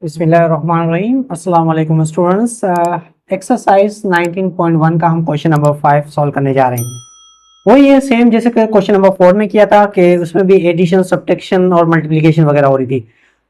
बिस्मिल्लाहिर्रहमानिर्रहीम। अस्सलाम वालेकुम स्टूडेंट्स। एक्सरसाइज 19.1 का हम क्वेश्चन नंबर 5 सॉल्व करने जा रहे हैं। वही है सेम जैसे कि क्वेश्चन नंबर 4 में किया था कि उसमें भी एडिशन, सब्ट्रैक्शन और मल्टीप्लिकेशन वगैरह हो रही थी।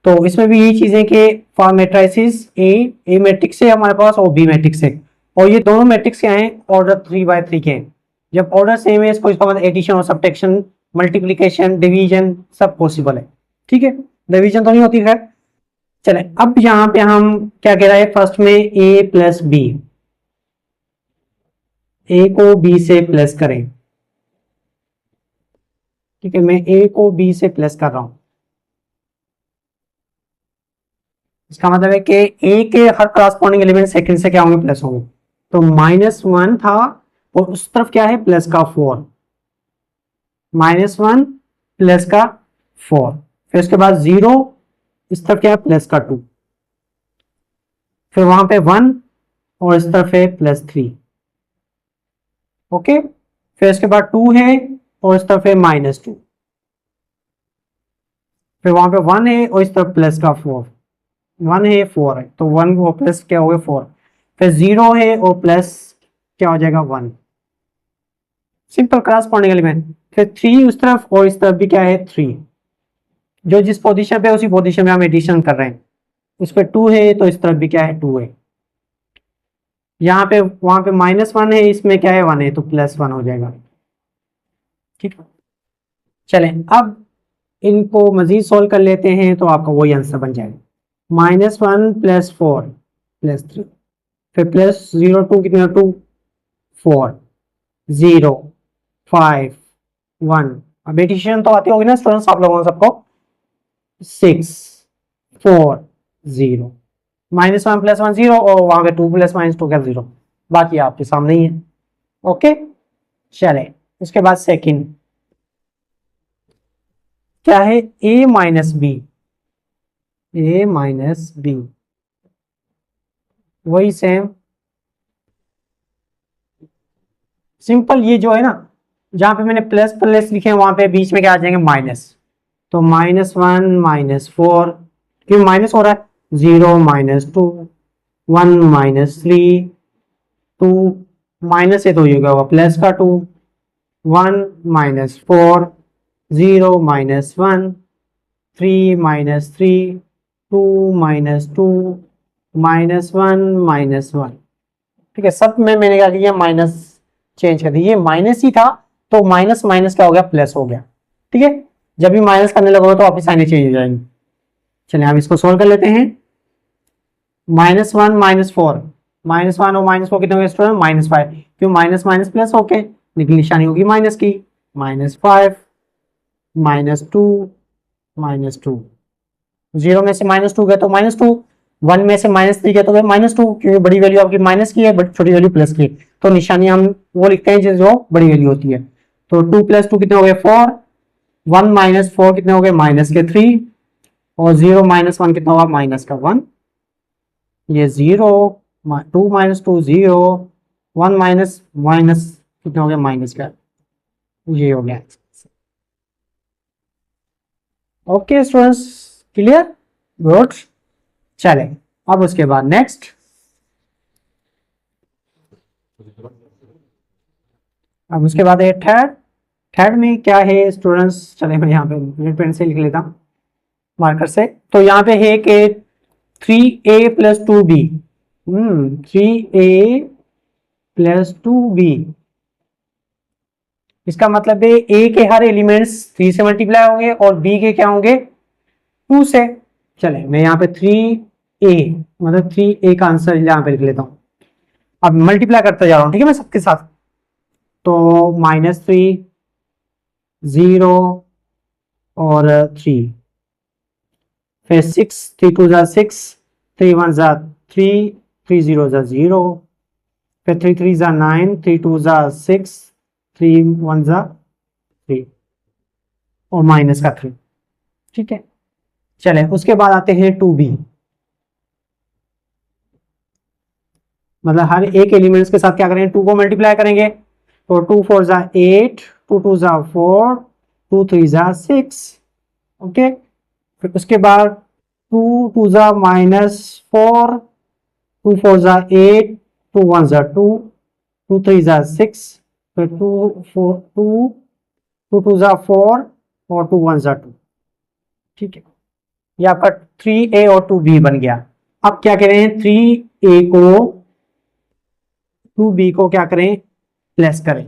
तो इसमें भी यही चीज़ें कि फॉर मैट्रिसेस ए मैट्रिक्स है हमारे पास और बी मैट्रिक्स है, और ये दोनों मैट्रिक्स क्या हैं, ऑर्डर 3 by 3 के हैं। जब ऑर्डर सेम है इसको इसका मतलब एडिशन और सब्ट्रैक्शन, मल्टीप्लिकेशन, डिवीजन सब पॉसिबल है। ठीक है, डिवीजन तो नहीं होती खैर। चले अब यहां पे हम क्या कह रहा है, फर्स्ट में ए प्लस बी, ए को बी से प्लस करें। ठीक है, मैं ए को बी से प्लस कर रहा हूं। इसका मतलब है कि ए के हर करस्पॉन्डिंग एलिमेंट सेकंड से क्या होंगे, प्लस होंगे। तो -1 था और उस तरफ क्या है, प्लस का 4, -1 प्लस का 4, फिर उसके बाद 0, इस तरफ क्या है, प्लस का 2, फिर वहां पे 1 और इस तरफ है +3। ओके, फिर इसके बाद 2 है और इस तरफ है -2, फिर वहां पे 1 है और इस तरफ प्लस का 4, 1 है 4 है तो 1 वो प्लस क्या हो गया 4, फिर 0 है और प्लस क्या हो जाएगा 1, सिंपल करस्पॉन्डिंग एलिमेंट। फिर 3 उस तरफ और इस तरफ भी क्या है 3, जो जिस पोजीशन पे उसी पोजीशन में हम एडिशन कर रहे हैं। उस पर 2 है तो इस तरफ भी क्या है 2 है, यहाँ पे वहां पे -1 है, इसमें क्या है 1 है तो +1 हो जाएगा। ठीक है, चलें अब इनको मजीद सोल्व कर लेते हैं तो आपका वही आंसर बन जाएगा। -1 + 4 + 3, फिर +0 2 कितना 2 4 0 5 1। अब एडिशन तो आती होगी ना स्टूडेंट्स आप लोगों को सबको, 6 4 0, -1 + 1 0 और वहां पे 2 + -2 क्या 0, बाकी आपके सामने ही है। ओके, चले उसके बाद सेकंड क्या है, a - b, वही सेम सिंपल। ये जो है ना, जहां पे मैंने प्लस प्लस लिखे हैं वहां पे बीच में क्या आ जाएंगे माइनस, तो -1 -4, क्यों माइनस हो रहा है, 0 -2 1 -3 2, माइनस है तो ये क्या होगा प्लस का 2 1 -4 0 -1 3 -3 2 -2 -1 -1। ठीक है, सब में मैंने क्या किया, माइनस चेंज कर दिया। ये माइनस ही था तो माइनस माइनस क्या हो गया, प्लस हो गया। ठीक है, जब भी माइनस करने लगोगे तो आपकी साइनें चेंज हो जाएंगी। चलिए हम इसको सोल्व कर लेते हैं। -1 -4, -1 और -4 कितने हो गए स्टूडेंट, -5, क्यों माइनस माइनस प्लस होके, लेकिन निशानी होगी माइनस की, -5 -2 -2, 0 में से -2 गया तो -2, 1 में से -3 गया तो -2, क्योंकि बड़ी वैल्यू आपकी माइनस की है बट छोटी वैल्यू प्लस की है, तो निशानी हम वो लिखते हैं जो बड़ी वैल्यू होती है। तो 2 + 2 कितने हो गए 4, 1 - 4 कितने हो गए -3, और 0 - 1 कितना होगा -1, ये 0 2 - 2 0 1 माइनस माइनस कितना हो गया माइनस का, ये हो गया। Okay students, clear, good. चले अब उसके बाद नेक्स्ट, अब उसके बाद है थर्ड। थर्ड में क्या है स्टूडेंट्स, चले मैं यहाँ पे रेड पेन से लिख लेता हूँ मार्कर से। तो यहाँ पे है कि 3a + 2b, 3a + 2b, इसका मतलब है a के हर एलिमेंट्स 3 से मल्टीप्लाई होंगे और b के क्या होंगे 2 से। चले मैं यहाँ पे 3a मतलब 3a का आंसर यहाँ पे लिख लेता हूँ। अब मल्टीप्लाई करते जा रहा हूँ, ठीक है, मैं सबके साथ। तो -3 0 और 3, फिर 6 3 2 6 3 1 3 3 0 0, फिर 3 3 9 3 2 6 3 1 3 और माइनस का 3। ठीक है, चले उसके बाद आते हैं 2b, मतलब हर एक एलिमेंट्स के साथ क्या करेंगे 2 को मल्टीप्लाई करेंगे। तो 2 4 8 2 2 4 2 3 6। ओके, फिर उसके बाद 2 2 जा -4, 2 4 जा 8, 2 1 जा 2, 2 3 जा 6, फिर 2 4 2, 2 2 जा 4 और 2 1 जा 2। ठीक है, ये आपका 3a और 2b बन गया। अब क्या करें, 3a को 2b को क्या करें, प्लस करें।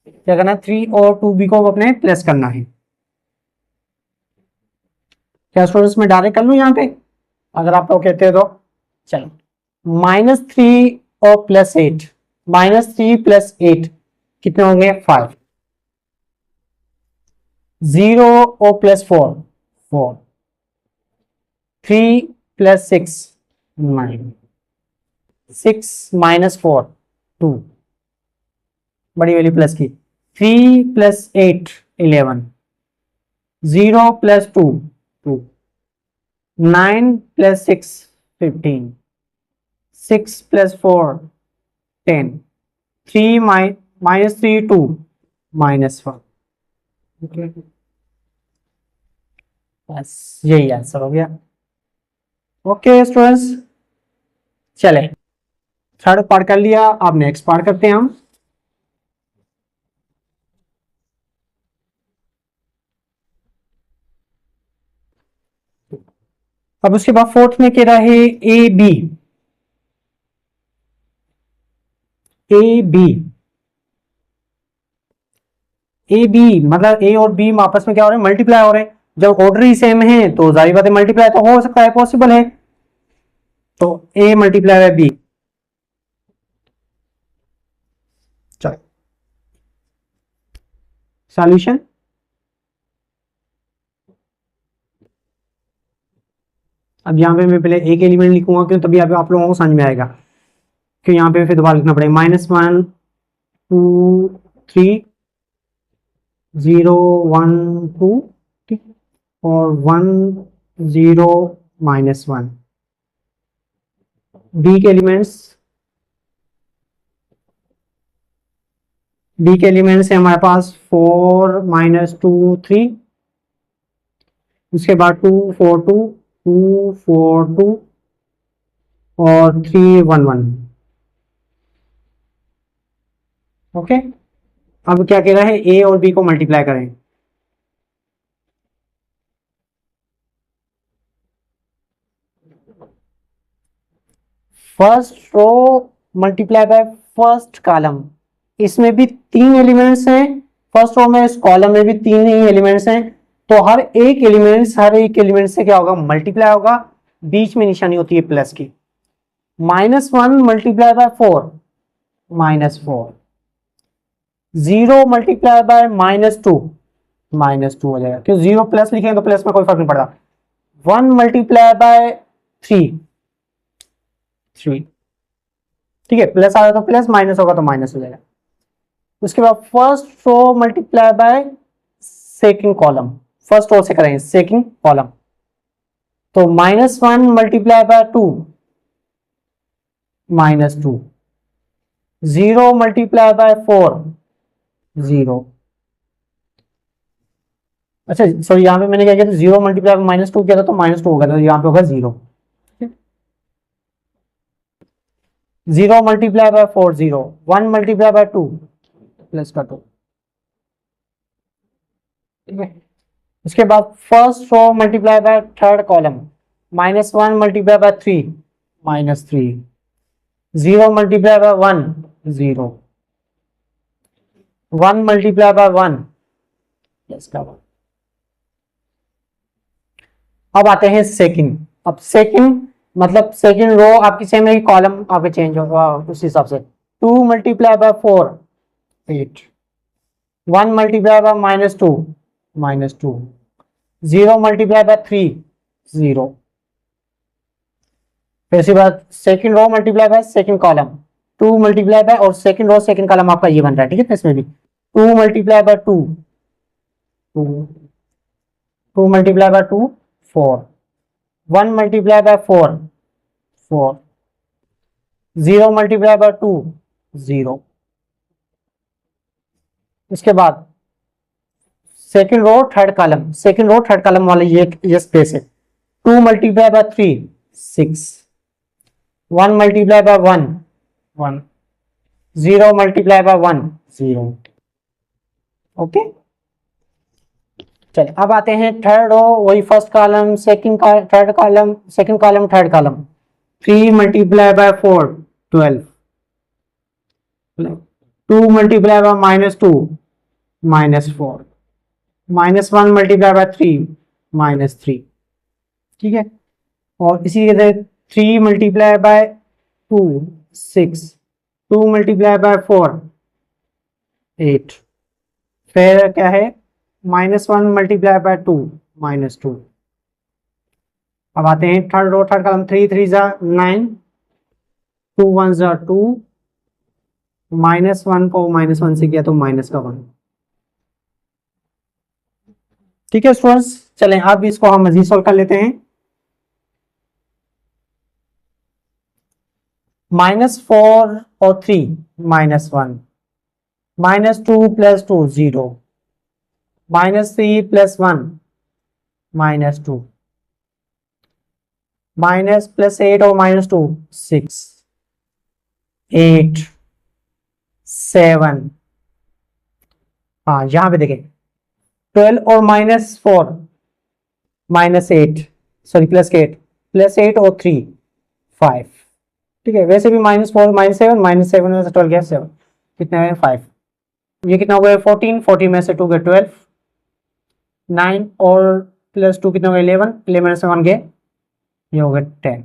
क्या करना है, 3 और 2b को अपने प्लस करना है। क्या स्टूडेंट्स में डायरेक्ट कर लूं यहाँ पे, अगर आप लोग कहते हैं तो। चलो, -3 और +8, -3 + 8 कितने होंगे, 5। 0 और +4 4, 3 + 6 9, 6 - 4 2, बड़ी वाली प्लस की। 3 + 8 11, 0 + 2 2, 9 + 6 15, 6 + 4 10, 3 -3 2 -1। बस यही आंसर हो गया। ओके स्टूडेंट्स, चले थर्ड पार्ट कर लिया, अब नेक्स्ट पार्ट करते हैं हम। अब उसके बाद फोर्थ में कह रहा है A B. A B A B मतलब ए और बी आपस में क्या हो रहे हैं, मल्टीप्लाई हो रहे हैं। जब ऑर्डर ही सेम है तो जाहिर बात है मल्टीप्लाई तो हो सकता है, पॉसिबल है। तो ए मल्टीप्लाई बाय बी। चलो सॉल्यूशन, अब यहाँ पे मैं पहले एक एलिमेंट लिखूंगा क्यों, तभी आप लोगों को समझ में आएगा। क्यों यहाँ पे फिर दोबारा लिखना पड़ेगा, -1 2 3 0 1 2, ठीक, और 1 0 -1। बी के एलिमेंट्स है हमारे पास 4 -2 3, उसके बाद 2 4 2 2 4 2 और 3 1 1। ओके, अब क्या कह रहा है, ए और बी को मल्टीप्लाई करें। First row multiply by first column, इसमें भी 3 एलिमेंट्स हैं। फर्स्ट रो में, इस कॉलम में भी 3 ही एलिमेंट्स हैं, तो हर एक एलिमेंट से क्या होगा, मल्टीप्लाई होगा। बीच में निशानी होती है प्लस की। -1 मल्टीप्लाई बाय 4 -4, 0 मल्टीप्लाई बाय -2 -2 हो जाएगा, क्योंकि 0 प्लस लिखेंगे तो प्लस में कोई फर्क नहीं पड़ता। 1 मल्टीप्लाई बाय 3 3, ठीक है, प्लस आ रहा तो प्लस, माइनस होगा तो माइनस हो जाएगा। उसके बाद first row multiply by second column, first row से करेंगे सेकंड कॉलम, तो -1 मल्टीप्लाई बाय 2 -2, 0 मल्टीप्लाई बाय 4 0। अच्छा सॉरी, यहाँ पे मैंने क्या किया था, 0 मल्टीप्लाई बाय -2 किया था तो -2 हो गया था, यहाँ पे होगा 0। 0 multiply by 4 0, 1 multiply by 2 plus का 2, ठीक है। उसके बाद first row multiply by third column, -1 multiply by 3 -3, 0 multiply by 1 0, 1 multiply by 1 plus का 1। अब आते हैं सेकंड। अब सेकंड मतलब सेकंड रो आपकी सेम है, कॉलम आपके चेंज होगा उस हिसाब से। 2 multiply by 4 8, 1 multiply by -2 -2, 0 multiply by 3 0। फिर इसी बात second row multiply by second column, 2 multiply by, और सेकंड रो सेकंड कॉलम आपका ये बन रहा है, ठीक है। इसमें भी 2 multiply by 2 2, 2 multiply by 2 4, 1 multiply by 4 4, 0 multiply by 2 0। इसके बाद second row third column, second row third column वाले ये स्पेस है, 2 multiplied by 3, 6. 1 multiplied by 1, 1. 0 multiplied by 1, 0. Okay, चलिए अब आते हैं थर्ड रो, वही first column, third column, second column, third column. 3 multiplied by 4, 12. 2 multiplied by -2, -4. -1 multiplied by 3, -3. ठीक है, और इसी तरह 3 multiplied by 2, 6. 2 multiplied by 4, 8. फिर क्या है, -1 multiplied by 2, -2. अब आते हैं थर्ड रो, थर्ड कॉलम। 3 3 जा 9, 2 1 जा 2, -1 को -1 से किया तो -1। ठीक है स्टूडेंट्स, चलें अब इसको हम मजीद सॉल्व कर लेते हैं। -4 और 3, -1, -2 + 2, 0, -3 + 1, -2, +8 और -2, 6, 8, 7। हाँ, यहां पे देखें 12 और -4, -8, सॉरी +8, +8 और 3, 5। ठीक है, वैसे भी -4 -7, -7 में से 12 गया 7, कितने हैं 5। ये कितना हो गया 14, 14 में से 2 गए 12, 9 और +2 कितना हो गया 11, 11 में से 1 गए, ये हो गया 10।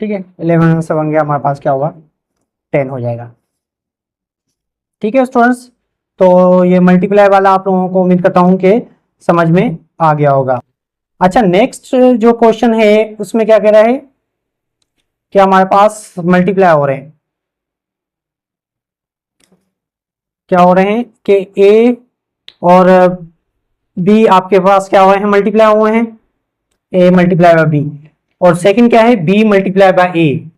ठीक है, 11 में से 1 गया, हमारे पास क्या होगा 10 हो जाएगा। ठीक है स्टूडेंट्स, तो ये मल्टीप्लाई वाला आप लोगों को उम्मीद करता हूं कि समझ में आ गया होगा। अच्छा, नेक्स्ट जो क्वेश्चन है उसमें क्या कह रहा है कि हमारे पास मल्टीप्लाई हो रहे हैं, क्या हो रहे हैं कि ए और बी आपके पास क्या हुए हैं, मल्टीप्लाई हुए हैं, ए मल्टीप्लाई बाय बी, और सेकंड क्या है बी मल्टीप्लाई बाय ए।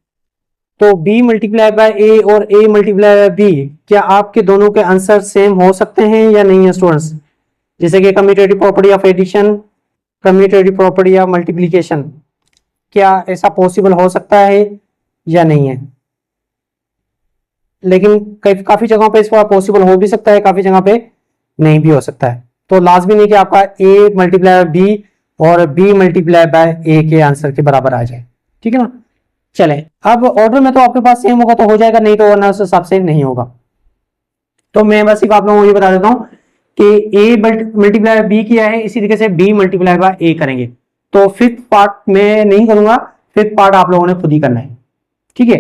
तो b मल्टीप्लाई बाय ए और a मल्टीप्लाई बाय बी, क्या आपके दोनों के आंसर सेम हो सकते हैं या नहीं है स्टूडेंट्स? जैसे कि commutative property of addition, commutative property of multiplication, क्या ऐसा पॉसिबल हो सकता है या नहीं है? लेकिन काफी जगहों पे इसको पॉसिबल हो भी सकता है, काफी जगह पे नहीं भी हो सकता है। तो लाजमी नहीं कि आपका a मल्टीप्लाई बाय बी और b मल्टीप्लाई बाय ए के आंसर के बराबर आ जाए। ठीक है ना, चलें अब ऑर्डर में तो आपके पास सेम होगा तो हो जाएगा, नहीं तो वरना उस हिसाब से नहीं होगा। तो मैं बस सिर्फ आप लोगों को ये बता देता हूं कि a मल्टीप्लाई बाय बी किया है, इसी तरीके से b मल्टीप्लाई बाय ए करेंगे। तो फिफ्थ पार्ट मैं नहीं करूंगा, फिफ्थ पार्ट आप लोगों ने खुद ही करना है। ठीक है,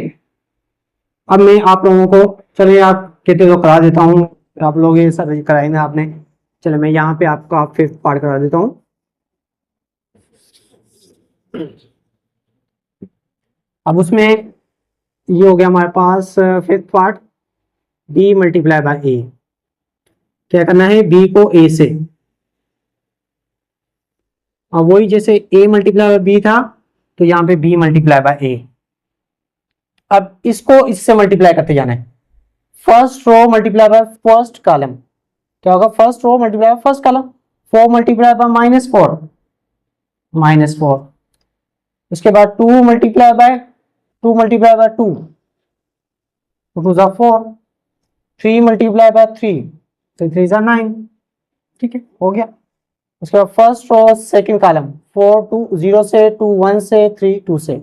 अब मैं आप लोगों को, चलिए आप कहते तो करा देता हूं, आप लोग ये सब कराए ना आपने, चलो मैं यहाँ पे आपका फिफ्थ पार्ट करा देता हूं। अब उसमें ये हो गया हमारे पास fifth part, b multiply by A. क्या करना है, b को a से, अब वही जैसे a मल्टीप्लाई बाय b था तो यहाँ पे b मल्टीप्लाई बाय ए। अब इसको इससे मल्टीप्लाई करते जाना है, first row multiply by first column, क्या होगा first row multiply by first column, 4 multiply by -4, -4। उसके बाद 2 मल्टीप्लाई बाय 2 मल्टीप्लाई बाय 2, 2 जा 4, 3 मल्टीप्लाई बाय 3, 3 जा 9। ठीक है, हो गया। उसके बाद फर्स्ट रो सेकंड कॉलम, 4 2 0 से 2 1 से 3 2 से,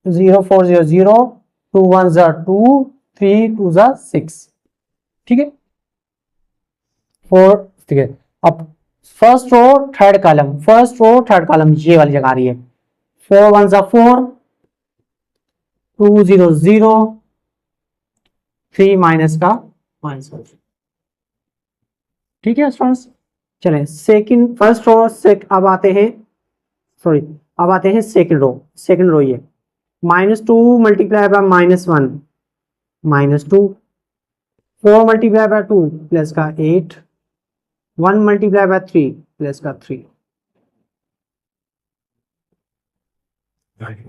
0 4 0 0, 2 1 जा 2, 3 2 जा 6। ठीक है, 4। ठीक है, अब first row third column, first row third column ये वाली जगह आ रही है, 4 1 जा 4, 2 0 0, 3 माइनस का -1। ठीक है स्टूडेंट्स, चलें सेकंड, फर्स्ट रो से अब आते हैं, सॉरी अब आते हैं सेकंड रो। सेकंड रो ये -2 multiply by -1, -2, 4 multiply by 2 plus का 8, 1 मल्टीप्लाई बाय 3 प्लस का 3।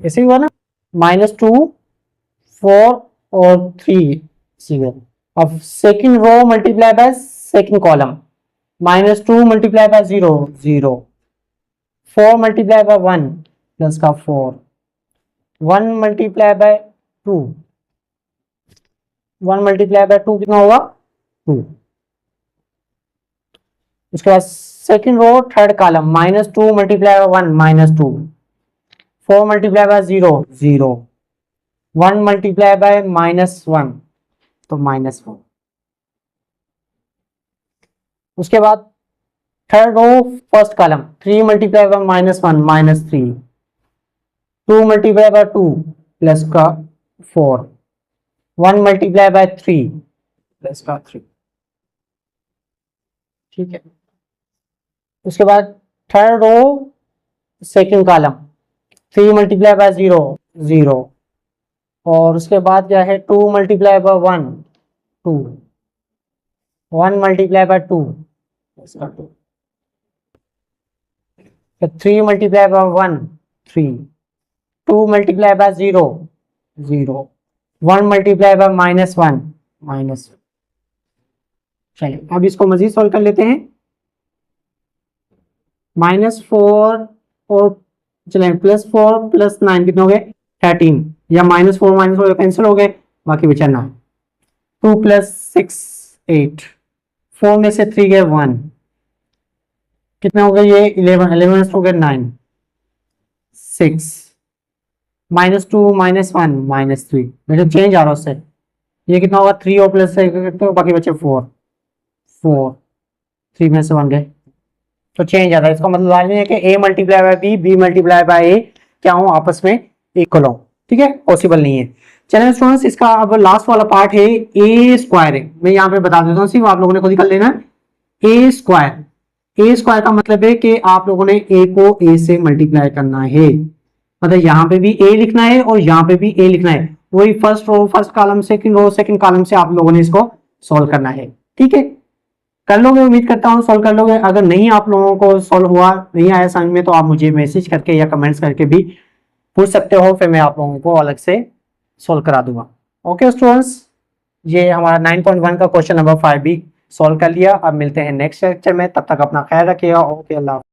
ऐसे ही हुआ ना, -2 4 और 3 सीधे। अब second row multiply by second column, -2 multiply by 0 0, 4 multiply by 1 plus का 4, 1 मल्टीप्लाई बाय 2, 1 मल्टीप्लाई बाय 2 कितना होगा 2। उसके बाद second row third column -2 multiply by 1 -2, 4 multiply by 0 0, 1 multiply by -1 तो -1। उसके बाद third row first column 3 multiply by -1 -3, 2 multiply by 2 plus का 4, 1 multiply by 3 plus का 3। ठीक है। उसके बाद third row second column 3 multiply by 0 0, और उसके बाद क्या है 2 multiply by 1 2, 1 multiply by 2 plus का 2, 3 multiply by 1 3, 2 multiply by 0 0, 1 multiply by -1 -1। चलिए अब इसको मजीद सॉल्व कर लेते हैं। -4 और चलिए +4 + 9 कितने हो गए 13, या -4 -4 कैंसिल हो गए, बाकी बचा 9। 2 + 6 8, 4 में से 3 गए 1, कितने हो गए ये 11, 11 हो गए 9, 6 -2 -1 -3, मतलब चेंज आ रहा है उससे, ये कितना होगा 3 और प्लस तो बाकी बचे 4 4, 3 में से 1 गए तो चेंज आता है। इसका मतलब नहीं है कि a multiply by b b multiply bye a क्या हो आपस में इक्वल हो, ठीक है, पॉसिबल नहीं है। चलिए स्टूडेंट्स इसका अब लास्ट वाला पार्ट है a स्क्वायर है, मैं यहाँ पे बता देता हूँ, सिर्फ आप लोगों ने खुद ही कर लेना। a स्क्वायर का मतलब है कि आप लोगों ने a को a से मल्टीप्लाई करना है, मतलब यहाँ पे भी a लिखना है और यहाँ पे भी a लिखना है, वही first row first column second row second column से आप लोगों ने इसको सॉल्व करना है। ठीक है, कर लोगे, उम्मीद करता हूँ सॉल्व कर लोगे। अगर नहीं आप लोगों को सॉल्व हुआ नहीं आया समझ में तो आप मुझे मैसेज करके या कमेंट्स करके भी पूछ सकते हो, फिर मैं आप लोगों को अलग से सॉल्व करा दूंगा। ओके स्टूडेंट्स, ये हमारा 9.1 का क्वेश्चन नंबर 5 भी सॉल्व कर लिया। अब मिलते हैं नेक्स्ट लेक्चर में, तब तक अपना ख्याल रखिएगा। ओके, अल्लाह।